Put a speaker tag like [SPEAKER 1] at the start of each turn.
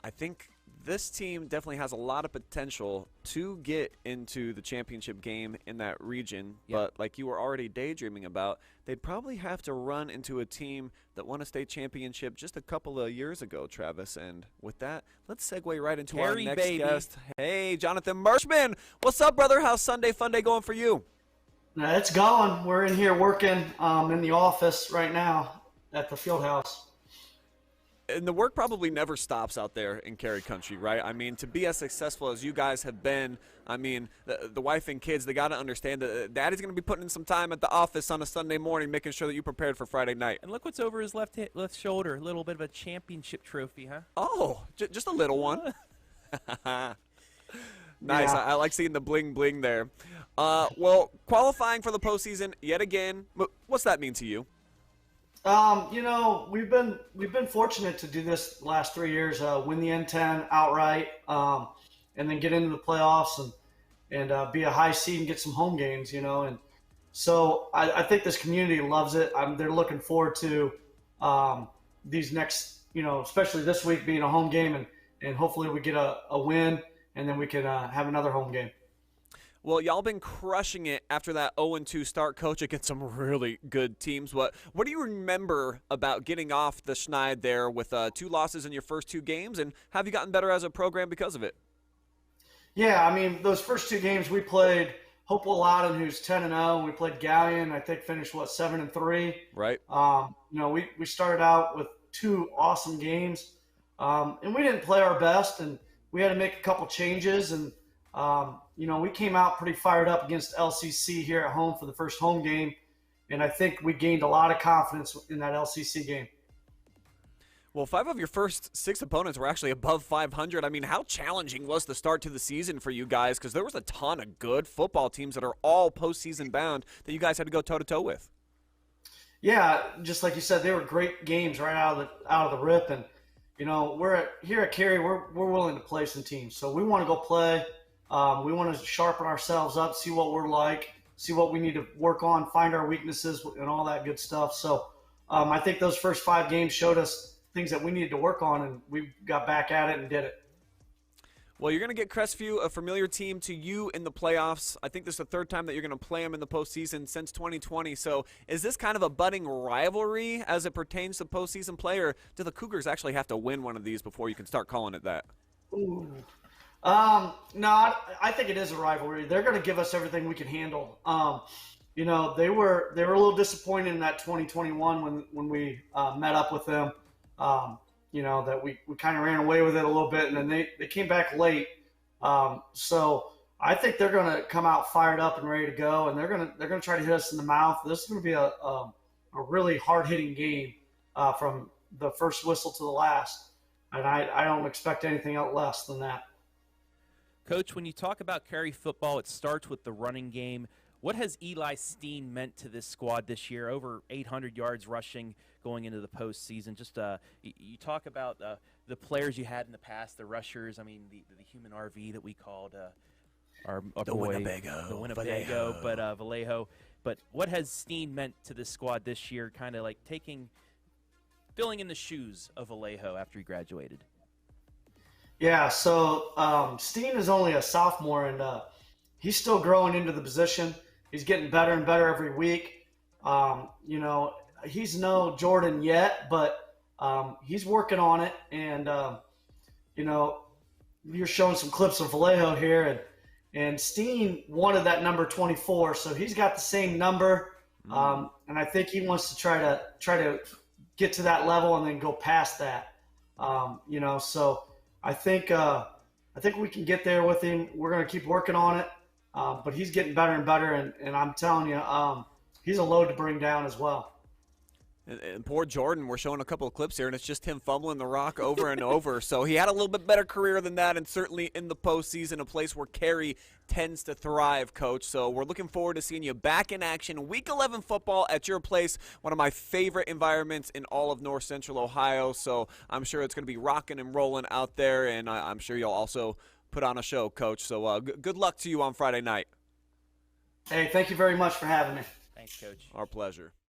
[SPEAKER 1] I think this team definitely has a lot of potential to get into the championship game in that region.
[SPEAKER 2] Yep.
[SPEAKER 1] But like you were already daydreaming about, they'd probably have to run into a team that won a state championship just a couple of years ago, Travis. And with that, let's segue right into our
[SPEAKER 2] Carey,
[SPEAKER 1] next
[SPEAKER 2] baby.
[SPEAKER 1] guest. Hey, Jonathon Mershman. What's up, brother? How's Sunday Fun Day going for you?
[SPEAKER 3] It's going. We're in here working in the office right now at the field house.
[SPEAKER 1] And the work probably never stops out there in Carey country, right? I mean, to be as successful as you guys have been, I mean, the wife and kids, they got to understand that daddy's going to be putting in some time at the office on a Sunday morning, making sure that you prepared for Friday night.
[SPEAKER 2] And look what's over his left shoulder. A little bit of a championship trophy, huh?
[SPEAKER 1] Oh, just a little one. Nice.
[SPEAKER 3] Yeah.
[SPEAKER 1] I like seeing the bling bling there. Well, qualifying for the postseason yet again. What's that mean to you?
[SPEAKER 3] We've been fortunate to do this last 3 years, win the N10 outright, and then get into the playoffs and be a high seed and get some home games, and so I think this community loves it. They're looking forward to these next, especially this week being a home game, and hopefully we get a win, and then we can have another home game.
[SPEAKER 1] Well, y'all been crushing it after that 0-2 start, Coach, against some really good teams. What do you remember about getting off the schneid there with 2 losses in your first 2 games, and have you gotten better as a program because of it?
[SPEAKER 3] Yeah, I mean, those first 2 games we played Hopewell Loudon, who's 10-0, and we played Galleon, I think finished, 7-3.
[SPEAKER 1] Right.
[SPEAKER 3] We started out with 2 awesome games, and we didn't play our best, and we had to make a couple changes, and we came out pretty fired up against LCC here at home for the first home game, and I think we gained a lot of confidence in that LCC game.
[SPEAKER 1] Well, 5 of your first 6 opponents were actually above 500. I mean, how challenging was the start to the season for you guys? Because there was a ton of good football teams that are all postseason bound that you guys had to go toe-to-toe with.
[SPEAKER 3] Yeah, just like you said, they were great games right out of the rip, and here at Carey, we're willing to play some teams, so we want to go play. We want to sharpen ourselves up, see what we're like, see what we need to work on, find our weaknesses, and all that good stuff. So I think those first 5 games showed us things that we needed to work on, and we got back at it and did it.
[SPEAKER 1] Well, you're going to get Crestview, a familiar team to you in the playoffs. I think this is the 3rd time that you're going to play them in the postseason since 2020. So is this kind of a budding rivalry as it pertains to postseason play, or do the Cougars actually have to win one of these before you can start calling it that?
[SPEAKER 3] Ooh. No, I think it is a rivalry. They're going to give us everything we can handle. They were a little disappointed in that 2021 when we met up with them. That we kind of ran away with it a little bit, and then they came back late. So I think they're going to come out fired up and ready to go, and they're going to try to hit us in the mouth. This is going to be a really hard hitting game from the first whistle to the last, and I don't expect anything else less than that.
[SPEAKER 2] Coach, when you talk about Carey football, it starts with the running game. What has Eli Steen meant to this squad this year? Over 800 yards rushing going into the postseason. Just you talk about the players you had in the past, the rushers. I mean, the human RV that we called our
[SPEAKER 1] The
[SPEAKER 2] boy,
[SPEAKER 1] Winnebago.
[SPEAKER 2] the Winnebago, but Vallejo. But what has Steen meant to this squad this year? Kind of like filling in the shoes of Vallejo after he graduated.
[SPEAKER 3] Yeah, so Steen is only a sophomore, and he's still growing into the position. He's getting better and better every week. He's no Jordan yet, but he's working on it. And, you're showing some clips of Vallejo here, and Steen wanted that number 24, so he's got the same number. And I think he wants to try to get to that level and then go past that. So I think we can get there with him. We're going to keep working on it, but he's getting better and better, and I'm telling you, he's a load to bring down as well.
[SPEAKER 1] And poor Jordan, we're showing a couple of clips here, and it's just him fumbling the rock over and over. So he had a little bit better career than that, and certainly in the postseason, a place where Carey tends to thrive, Coach. So we're looking forward to seeing you back in action. Week 11 football at your place, one of my favorite environments in all of North Central Ohio. So I'm sure it's going to be rocking and rolling out there, and I'm sure you'll also put on a show, Coach. So good luck to you on Friday night.
[SPEAKER 3] Hey, thank you very much for having me.
[SPEAKER 2] Thanks, Coach.
[SPEAKER 1] Our pleasure.